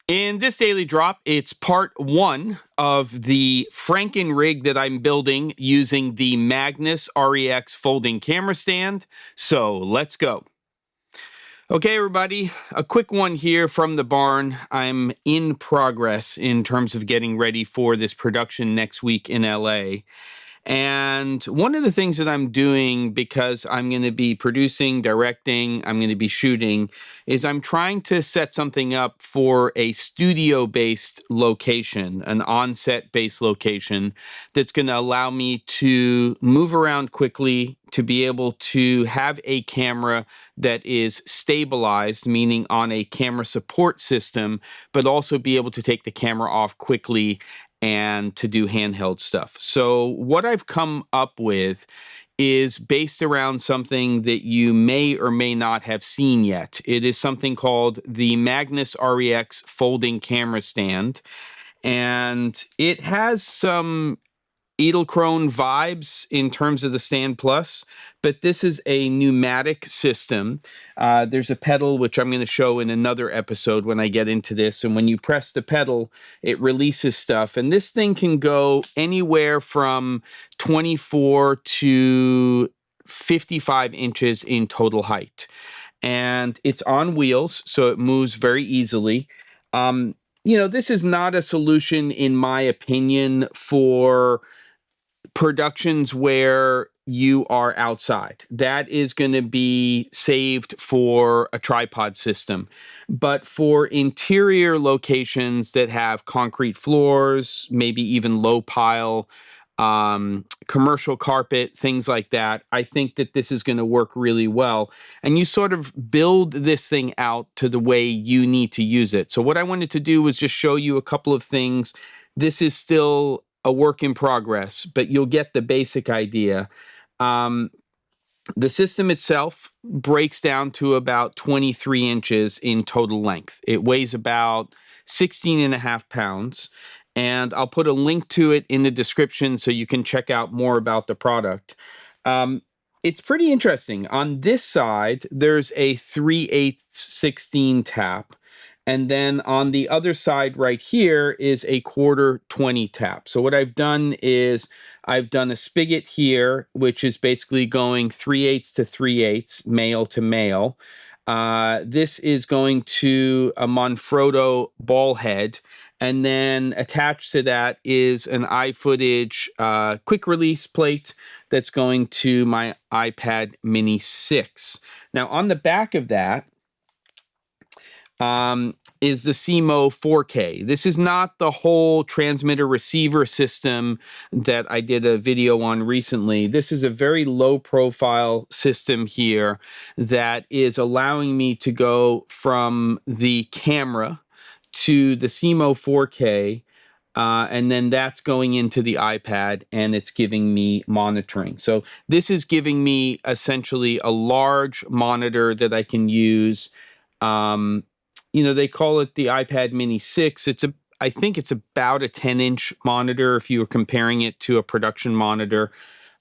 In this daily drop, it's part 1 of the Frankenrig that I'm building using the Magnus REX folding camera stand. So let's go. Okay, everybody, a quick one here from the barn. I'm in progress in terms of getting ready for this production next week in LA. And one of the things that I'm doing, because I'm going to be producing, directing, I'm going to be shooting, is I'm trying to set something up for a studio-based location, an on-set-based location that's going to allow me to move around quickly, to be able to have a camera that is stabilized, meaning on a camera support system, but also be able to take the camera off quickly and to do handheld stuff. So what I've come up with is based around something that you may or may not have seen yet. It is something called the Magnus REX folding camera stand, and it has some Edelkrone vibes in terms of the Stand Plus, but this is a pneumatic system. There's a pedal, which I'm going to show in another episode when I get into this, and when you press the pedal, it releases stuff, and this thing can go anywhere from 24 to 55 inches in total height, and it's on wheels, so it moves very easily. This is not a solution, in my opinion, for productions where you are outside. That is going to be saved for a tripod system. But for interior locations that have concrete floors, maybe even low pile, commercial carpet, things like that, I think that this is going to work really well. And you sort of build this thing out to the way you need to use it. So what I wanted to do was just show you a couple of things. This is still a work in progress, but you'll get the basic idea. The system itself breaks down to about 23 inches in total length. It weighs about 16.5 pounds, and I'll put a link to it in the description so you can check out more about the product. It's pretty interesting. On this side, there's a 3/8 tap. And then on the other side right here is a 1/4 20 tap. So what I've done is I've done a spigot here, which is basically going 3/8 to 3/8, male to male. This is going to a Manfrotto ball head. And then attached to that is an iFootage quick release plate that's going to my iPad Mini 6. Now on the back of that, is the SeeMo 4K. This is not the whole transmitter receiver system that I did a video on recently. This is a very low profile system here that is allowing me to go from the camera to the SeeMo 4K, and then that's going into the iPad, and it's giving me monitoring. So this is giving me essentially a large monitor that I can use. They call it the iPad Mini 6. I think it's about a 10-inch monitor if you were comparing it to a production monitor.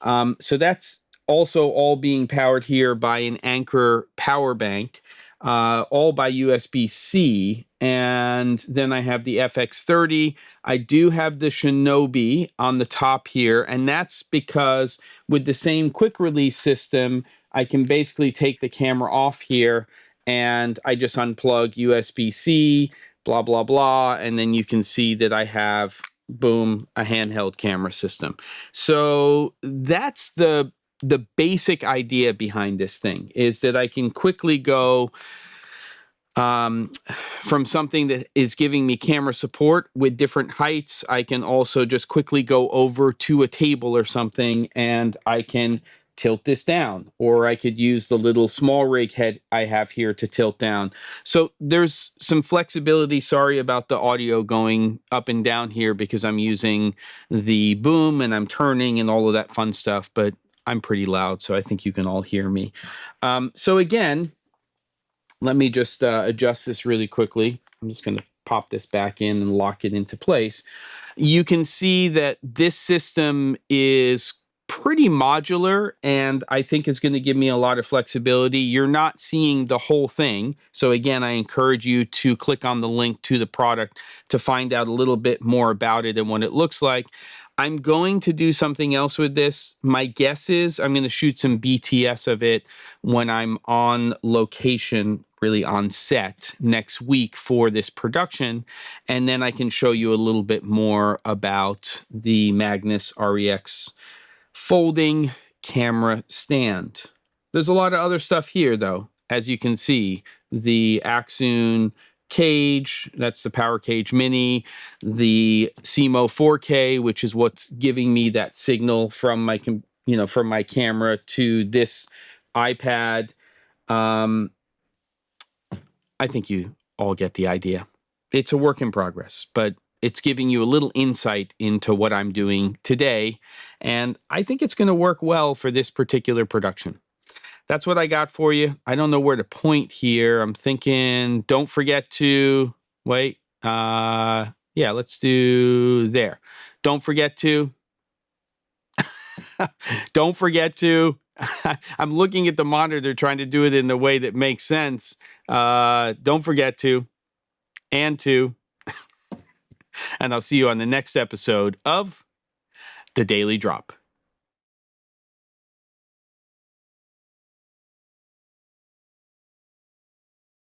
So that's also all being powered here by an Anker power bank, all by USB-C. And then I have the FX30. I do have the Shinobi on the top here, and that's because with the same quick release system, I can basically take the camera off here and I just unplug USB-C, blah, blah, blah, and then you can see that I have, boom, a handheld camera system. So that's the basic idea behind this thing, is that I can quickly go from something that is giving me camera support with different heights. I can also just quickly go over to a table or something, and I can tilt this down, or I could use the little SmallRig head I have here to tilt down. So there's some flexibility. Sorry about the audio going up and down here because I'm using the boom and I'm turning and all of that fun stuff, but I'm pretty loud, so I think you can all hear me. So again, let me just adjust this really quickly. I'm just going to pop this back in and lock it into place. You can see that this system is pretty modular, and I think is going to give me a lot of flexibility. You're not seeing the whole thing. So again, I encourage you to click on the link to the product to find out a little bit more about it and what it looks like. I'm going to do something else with this. My guess is I'm going to shoot some BTS of it when I'm on location, really on set next week for this production. And then I can show you a little bit more about the Magnus REX folding camera stand. There's a lot of other stuff here though. As you can see, the Accsoon cage, that's the PowerCage Mini, the SeeMo 4K, which is what's giving me that signal from my, from my camera to this iPad. I think you all get the idea. It's a work in progress, but it's giving you a little insight into what I'm doing today, and I think it's going to work well for this particular production. That's what I got for you. I don't know where to point here. I'm thinking, don't forget to, wait, yeah, let's do there. Don't forget to, don't forget to, I'm looking at the monitor trying to do it in the way that makes sense. Don't forget to, and to, and I'll see you on the next episode of The Daily Drop.